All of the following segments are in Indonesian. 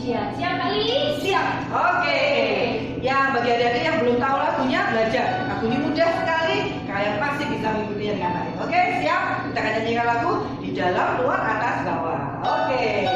pujian. Siap Kak Lili? Siap. Oke. Ya, bagi adik-adik yang belum tahu lagunya, belajar. Lagu ini mudah sekali, kalian pasti bisa mengikutinya dengan baik. Oke, siap? Kita akan nyanyikan lagu di dalam, luar, atas, bawah. Oke.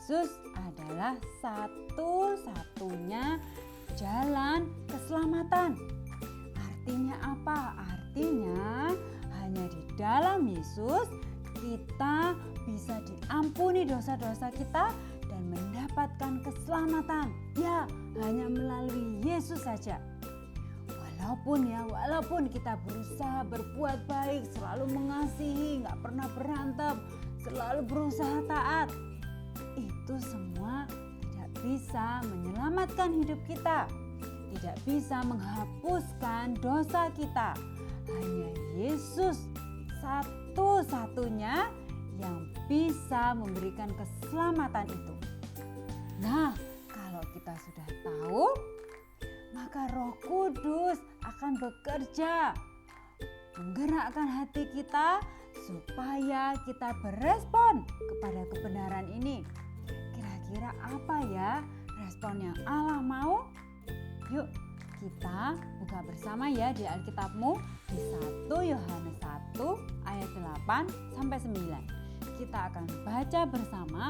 Yesus adalah satu-satunya jalan keselamatan. Artinya apa? Artinya hanya di dalam Yesus kita bisa diampuni dosa-dosa kita dan mendapatkan keselamatan. Ya, hanya melalui Yesus saja. Walaupun kita berusaha berbuat baik, selalu mengasihi, gak pernah berantem, selalu berusaha taat, itu semua tidak bisa menyelamatkan hidup kita, tidak bisa menghapuskan dosa kita. Hanya Yesus satu-satunya yang bisa memberikan keselamatan itu. Nah, kalau kita sudah tahu, maka Roh Kudus akan bekerja menggerakkan hati kita supaya kita berespon kepada kebenaran ini. Kira-kira apa ya respon yang Allah mau? Yuk kita buka bersama ya di Alkitabmu di 1 Yohanes 1 ayat 8 sampai 9. Kita akan baca bersama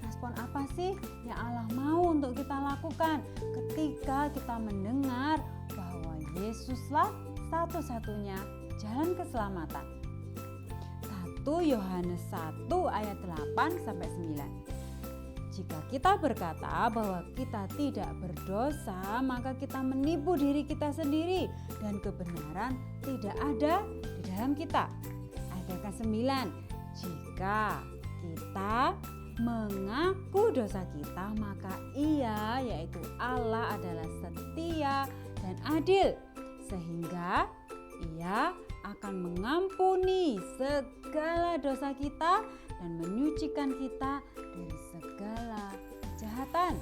respon apa sih yang Allah mau untuk kita lakukan ketika kita mendengar bahwa Yesuslah satu-satunya jalan keselamatan. 1 Yohanes 1 ayat 8 sampai 9. Jika kita berkata bahwa kita tidak berdosa, maka kita menipu diri kita sendiri dan kebenaran tidak ada di dalam kita. Ayat ke-9, jika kita mengaku dosa kita, maka Ia, yaitu Allah, adalah setia dan adil, sehingga Ia akan mengampuni segala dosa kita dan menyucikan kita dari segala kejahatan.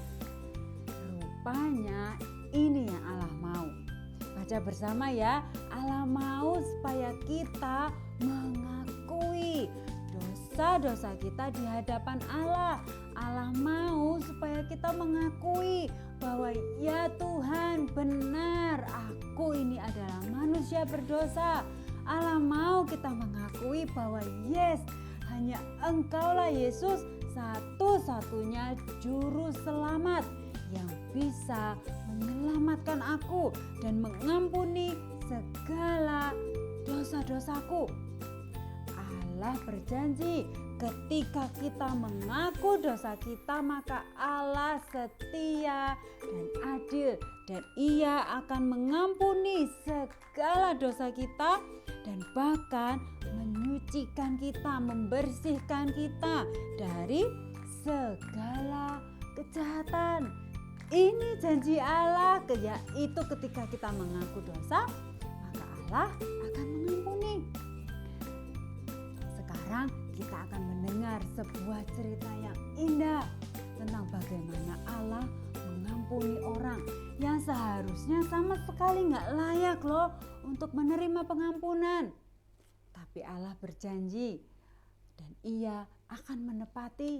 Rupanya ini yang Allah mau. Baca bersama ya. Allah mau supaya kita mengakui dosa-dosa kita di hadapan Allah. Allah mau supaya kita mengakui bahwa ya Tuhan, benar, aku ini adalah manusia berdosa. Allah mau kita mengakui bahwa yes, hanya Engkaulah Yesus satu-satunya juru selamat yang bisa menyelamatkan aku dan mengampuni segala dosa-dosaku. Allah berjanji ketika kita mengaku dosa kita, maka Allah setia dan adil dan Ia akan mengampuni segala dosa kita dan bahkan menyucikan kita, membersihkan kita dari segala kejahatan. Ini janji Allah, yaitu ketika kita mengaku dosa, maka Allah akan mengampuni. Sekarang kita akan mendengar sebuah cerita yang indah tentang bagaimana Allah mengampuni orang yang seharusnya sama sekali nggak layak loh untuk menerima pengampunan. Tapi Allah berjanji dan Ia akan menepati.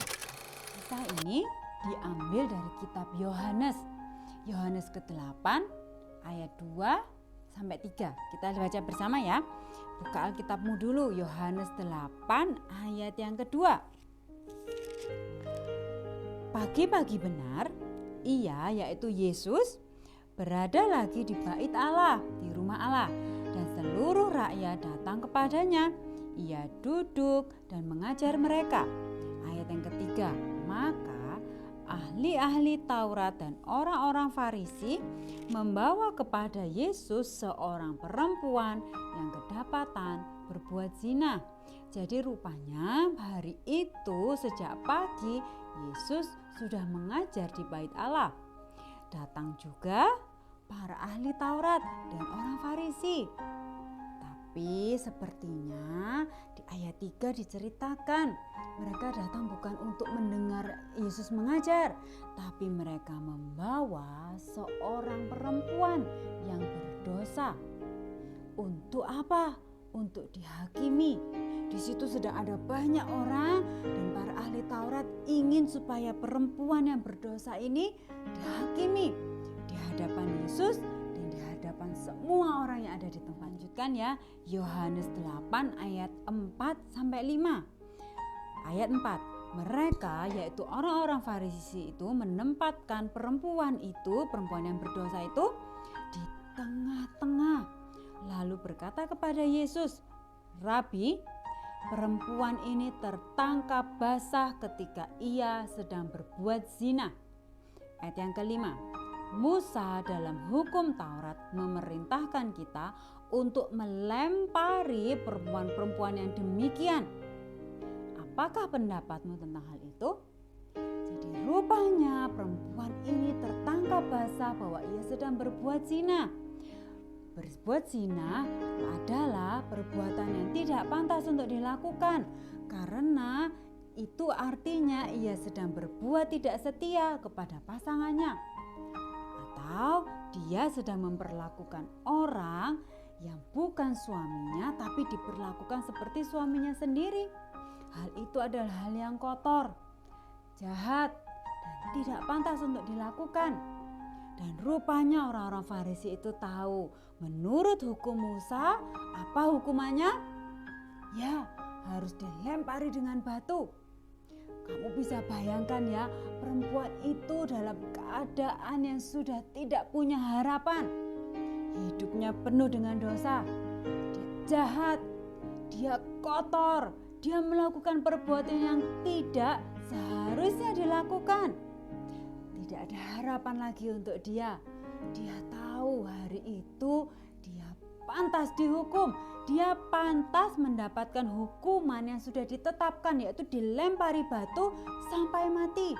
Kisah ini diambil dari kitab Yohanes. Yohanes ke-8 ayat 2 sampai 3. Kita baca bersama ya. Buka Alkitabmu dulu, Yohanes 8 ayat yang kedua. Pagi-pagi benar, Ia, yaitu Yesus, berada lagi di bait Allah, di rumah Allah, dan seluruh rakyat datang kepadanya. Ia duduk dan mengajar mereka. Ayat yang ketiga, maka ahli-ahli Taurat dan orang-orang Farisi membawa kepada Yesus seorang perempuan yang kedapatan berbuat zina. Jadi rupanya hari itu sejak pagi Yesus sudah mengajar di bait Allah. Datang juga para ahli Taurat dan orang Farisi. Tapi sepertinya di ayat 3 diceritakan mereka datang bukan untuk mendengar Yesus mengajar, tapi mereka membawa seorang perempuan yang berdosa. Untuk apa? Untuk dihakimi. Di situ sedang ada banyak orang dan para ahli Taurat ingin supaya perempuan yang berdosa ini dihakimi di hadapan Yesus dan di hadapan semua orang yang ada di tempat. Lanjutkan ya, Yohanes 8 ayat 4 sampai 5. Ayat 4. Mereka, yaitu orang-orang Farisi itu, menempatkan perempuan yang berdosa itu di tengah-tengah. Lalu berkata kepada Yesus, Rabi, perempuan ini tertangkap basah ketika ia sedang berbuat zina. Ayat yang kelima. Musa dalam hukum Taurat memerintahkan kita untuk melempari perempuan-perempuan yang demikian. Apakah pendapatmu tentang hal itu? Jadi rupanya perempuan ini tertangkap basah bahwa ia sedang berbuat zina. Berbuat zina adalah perbuatan yang tidak pantas untuk dilakukan karena itu artinya ia sedang berbuat tidak setia kepada pasangannya. Atau dia sedang memperlakukan orang yang bukan suaminya tapi diperlakukan seperti suaminya sendiri. Hal itu adalah hal yang kotor, jahat, dan tidak pantas untuk dilakukan. Dan rupanya orang-orang Farisi itu tahu, menurut hukum Musa, apa hukumannya? Ya, harus dilempari dengan batu. Kamu bisa bayangkan ya, perempuan itu dalam keadaan yang sudah tidak punya harapan. Hidupnya penuh dengan dosa. Dia jahat, dia kotor, dia melakukan perbuatan yang tidak seharusnya dilakukan. Tidak ada harapan lagi untuk dia. Dia tahu hari itu dia pantas dihukum. Dia pantas mendapatkan hukuman yang sudah ditetapkan, yaitu dilempari batu sampai mati.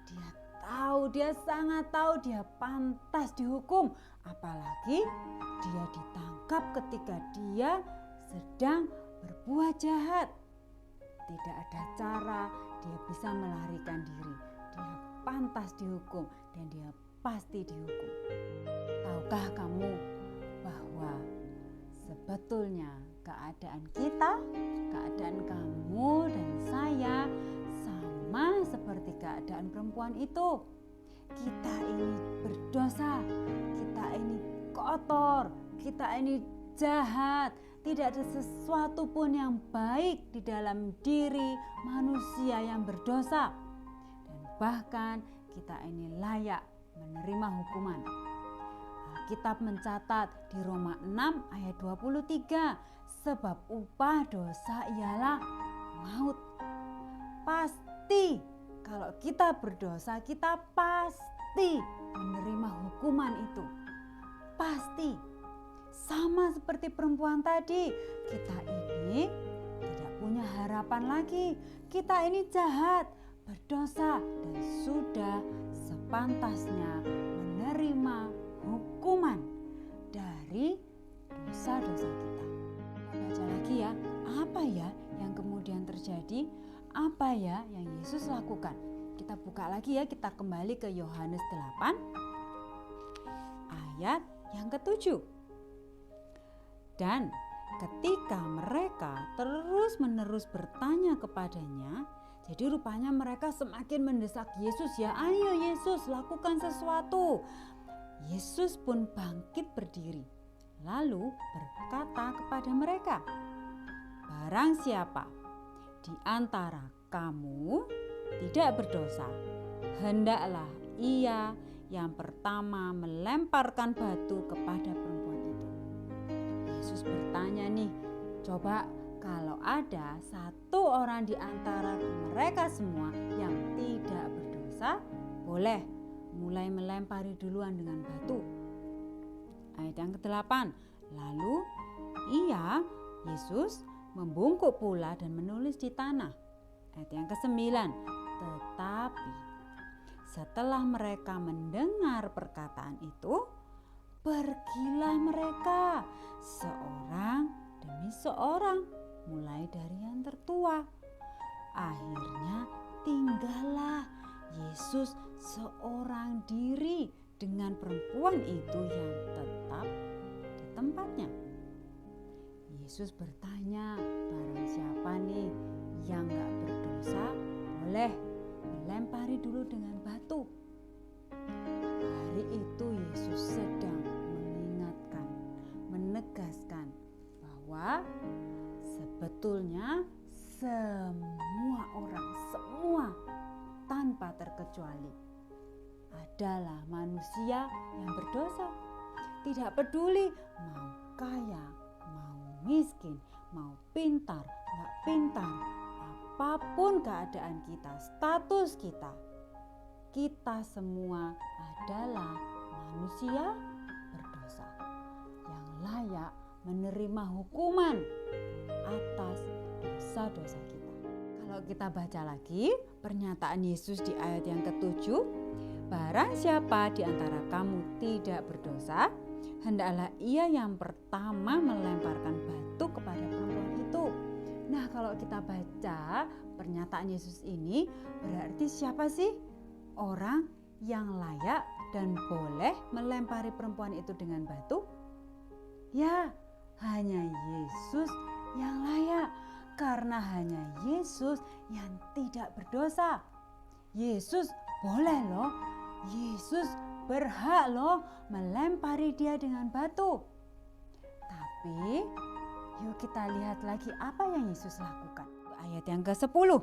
Dia tahu, dia sangat tahu dia pantas dihukum. Apalagi dia ditangkap ketika dia sedang berbuat jahat. Tidak ada cara dia bisa melarikan diri. Dia pantas dihukum dan dia pasti dihukum. Tahukah kamu bahwa sebetulnya keadaan kita, keadaan kamu dan saya sama seperti keadaan perempuan itu. Kita ini berdosa, kita ini kotor, kita ini jahat. Tidak ada sesuatu pun yang baik di dalam diri manusia yang berdosa. Dan bahkan kita ini layak menerima hukuman. Alkitab mencatat di Roma 6 ayat 23, sebab upah dosa ialah maut. Pasti kalau kita berdosa, kita pasti menerima hukuman itu. Pasti. Sama seperti perempuan tadi, kita ini tidak punya harapan lagi. Kita ini jahat, berdosa, dan sudah sepantasnya menerima hukuman dari dosa-dosa kita. Kita baca lagi ya, apa ya yang kemudian terjadi? Apa ya yang Yesus lakukan? Kita buka lagi ya, kita kembali ke Yohanes 8 ayat yang ke-7. Dan ketika mereka terus-menerus bertanya kepadanya, jadi rupanya mereka semakin mendesak Yesus ya, ayo Yesus lakukan sesuatu. Yesus pun bangkit berdiri, lalu berkata kepada mereka, barang siapa di antara kamu tidak berdosa, hendaklah ia yang pertama melemparkan batu kepada perempuan itu. Yesus bertanya nih, coba kalau ada satu orang di antara mereka semua yang tidak berdosa, boleh mulai melempari duluan dengan batu. Ayat yang ke-8, lalu Yesus membungkuk pula dan menulis di tanah. Ayat yang ke-9, tetapi setelah mereka mendengar perkataan itu, pergilah mereka seorang demi seorang, mulai dari yang tertua. Akhirnya tinggallah Yesus seorang diri dengan perempuan itu yang tetap di tempatnya. Yesus bertanya, barang siapa nih yang gak berdosa, boleh melempari dulu dengan batu. Hari itu Yesus sedang mengingatkan, menegaskan bahwa sebetulnya semua orang, semua tanpa terkecuali adalah manusia yang berdosa. Tidak peduli mau kaya, mau miskin, mau pintar, nggak pintar, apapun keadaan kita, status kita, kita semua adalah manusia berdosa yang layak menerima hukuman atas dosa-dosa kita. Kalau kita baca lagi pernyataan Yesus di ayat yang ke-7, barang siapa di antara kamu tidak berdosa, hendaklah ia yang pertama melemparkan batu kepada perempuan itu. Nah, kalau kita baca pernyataan Yesus ini, berarti siapa sih orang yang layak dan boleh melempari perempuan itu dengan batu? Ya, hanya Yesus yang layak, karena hanya Yesus yang tidak berdosa. Yesus boleh loh, Yesus berhak loh melempari dia dengan batu. Tapi yuk kita lihat lagi apa yang Yesus lakukan. Ayat yang ke-10.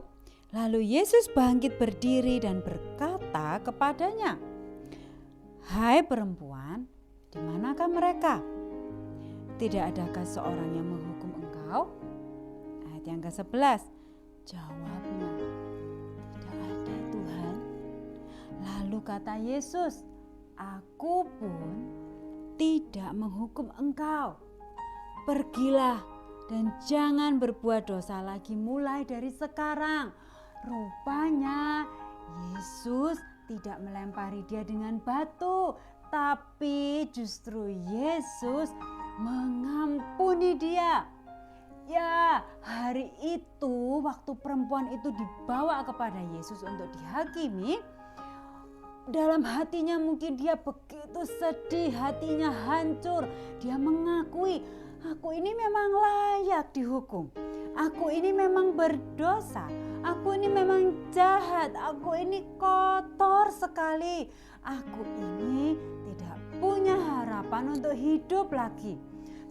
Lalu Yesus bangkit berdiri dan berkata kepadanya, "Hai perempuan, di manakah mereka? Tidak adakah seorang yang menghukum engkau?" Ayat yang ke-11. Jawabnya, "Tidak ada, Tuhan." Lalu kata Yesus, "Aku pun tidak menghukum engkau. Pergilah dan jangan berbuat dosa lagi mulai dari sekarang." Rupanya Yesus tidak melempari dia dengan batu, tapi justru Yesus mengampuni dia. Ya, hari itu waktu perempuan itu dibawa kepada Yesus untuk dihakimi, dalam hatinya mungkin dia begitu sedih, hatinya hancur. Dia mengakui, "Aku ini memang layak dihukum. Aku ini memang berdosa. Aku ini memang jahat. Aku ini kotor sekali. Aku ini tidak punya harapan untuk hidup lagi.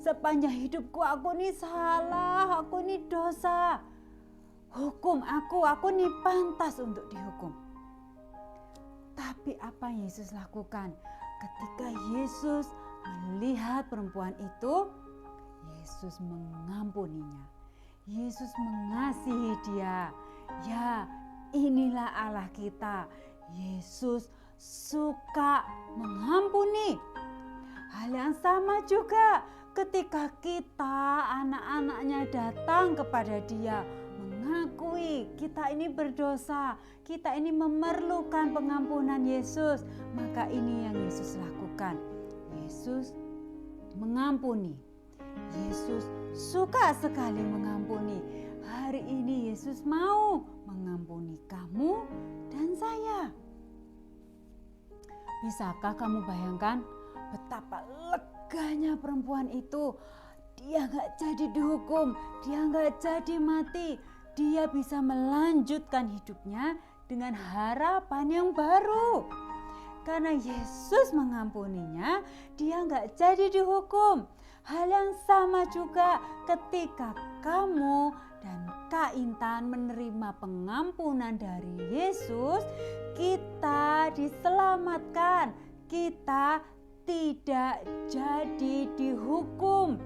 Sepanjang hidupku aku ini salah, aku ini dosa. Hukum aku ini pantas untuk dihukum." Tapi apa yang Yesus lakukan? Ketika Yesus melihat perempuan itu, Yesus mengampuninya. Yesus mengasihi dia. Ya, inilah Allah kita. Yesus suka mengampuni. Hal yang sama juga ketika kita anak-anaknya datang kepada dia, mengakui kita ini berdosa, kita ini memerlukan pengampunan Yesus, maka ini yang Yesus lakukan. Yesus mengampuni. Yesus suka sekali mengampuni. Hari ini Yesus mau mengampuni kamu dan saya. Bisakah kamu bayangkan betapa leganya perempuan itu? Dia gak jadi dihukum, dia gak jadi mati. Dia bisa melanjutkan hidupnya dengan harapan yang baru. Karena Yesus mengampuninya, dia gak jadi dihukum. Hal yang sama juga ketika kamu dan Kak Intan menerima pengampunan dari Yesus, kita diselamatkan. Kita tidak jadi dihukum.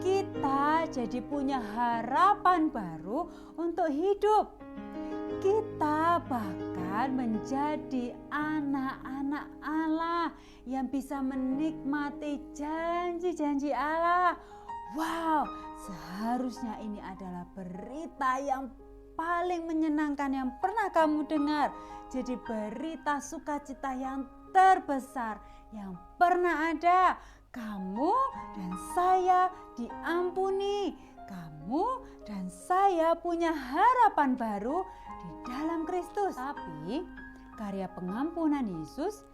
Kita jadi punya harapan baru untuk hidup. Kita bahkan menjadi anak-anak Allah yang bisa menikmati janji-janji Allah. Wow, seharusnya ini adalah berita yang paling menyenangkan yang pernah kamu dengar. Jadi berita sukacita yang terbesar yang pernah ada. Kamu dan saya diampuni. Kamu dan saya punya harapan baru di dalam Kristus. Tapi karya pengampunan Yesus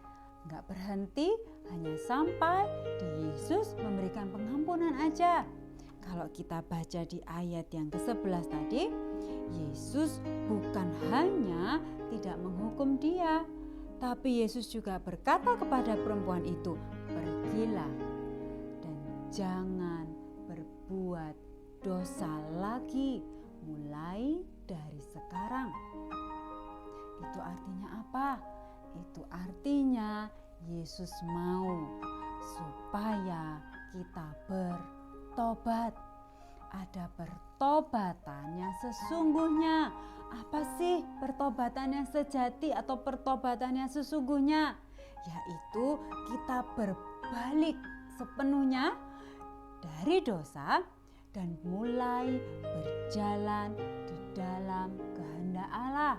gak berhenti hanya sampai di Yesus memberikan pengampunan aja. Kalau kita baca di ayat yang ke-11 tadi, Yesus bukan hanya tidak menghukum dia, tapi Yesus juga berkata kepada perempuan itu, "Pergilah dan jangan berbuat dosa lagi mulai dari sekarang." Itu artinya apa? Itu artinya Yesus mau supaya kita bertobat. Ada pertobatan yang sesungguhnya. Apa sih pertobatan yang sejati atau pertobatan yang sesungguhnya? Yaitu kita berbalik sepenuhnya dari dosa dan mulai berjalan di dalam kehendak Allah.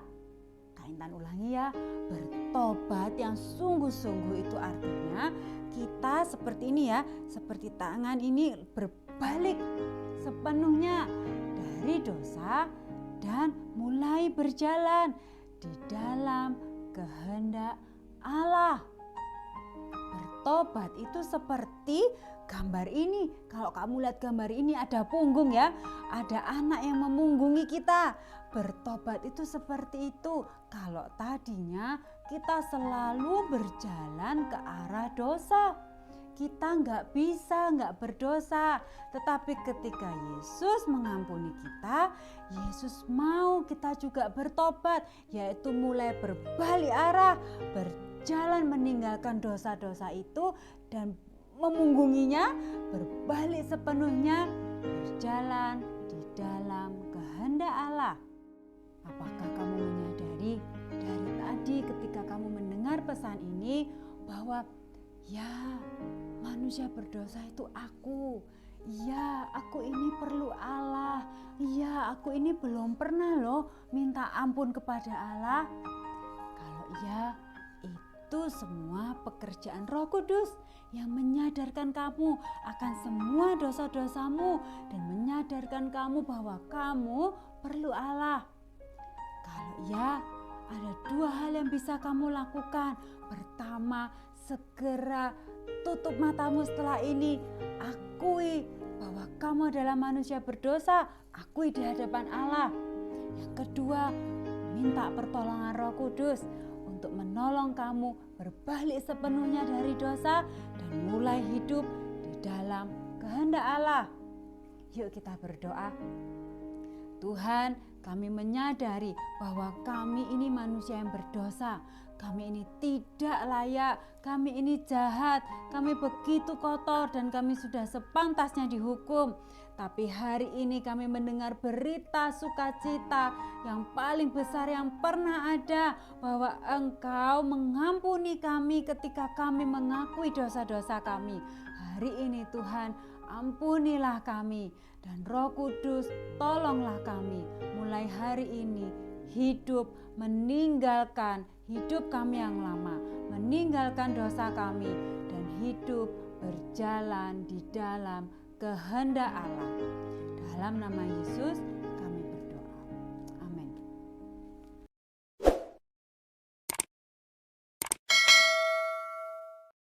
Kak Intan ulangi ya, bertobat yang sungguh-sungguh itu artinya kita seperti ini ya, seperti tangan ini berbalik sepenuhnya dari dosa dan mulai berjalan di dalam kehendak Allah. bertobat itu seperti gambar ini. Kalau kamu lihat gambar ini ada punggung ya, ada anak yang memunggungi kita. Bertobat itu seperti itu. Kalau tadinya kita selalu berjalan ke arah dosa, kita nggak berdosa. Tetapi ketika Yesus mengampuni kita, Yesus mau kita juga bertobat, yaitu mulai berbalik arah, berjalan meninggalkan dosa-dosa itu dan memunggunginya, berbalik sepenuhnya, berjalan di dalam kehendak Allah. Apakah kamu menyadari dari tadi ketika kamu mendengar pesan ini bahwa ya, manusia berdosa itu aku. Ya, aku ini perlu Allah. Ya, aku ini belum pernah loh minta ampun kepada Allah. Kalau iya, itu semua pekerjaan Roh Kudus yang menyadarkan kamu akan semua dosa-dosamu dan menyadarkan kamu bahwa kamu perlu Allah. Kalau iya, ada 2 hal yang bisa kamu lakukan. Pertama, segera tutup matamu setelah ini. Akui bahwa kamu adalah manusia berdosa. Akui di hadapan Allah. Yang kedua, minta pertolongan Roh Kudus untuk menolong kamu berbalik sepenuhnya dari dosa dan mulai hidup di dalam kehendak Allah. Yuk kita berdoa. Tuhan, kami menyadari bahwa kami ini manusia yang berdosa. Kami ini tidak layak, kami ini jahat, kami begitu kotor dan kami sudah sepantasnya dihukum. Tapi hari ini kami mendengar berita sukacita yang paling besar yang pernah ada, bahwa Engkau mengampuni kami ketika kami mengakui dosa-dosa kami. Hari ini Tuhan, ampunilah kami, dan Roh Kudus tolonglah kami mulai hari ini hidup meninggalkan hidup kami yang lama, meninggalkan dosa kami dan hidup berjalan di dalam kehendak Allah. Dalam nama Yesus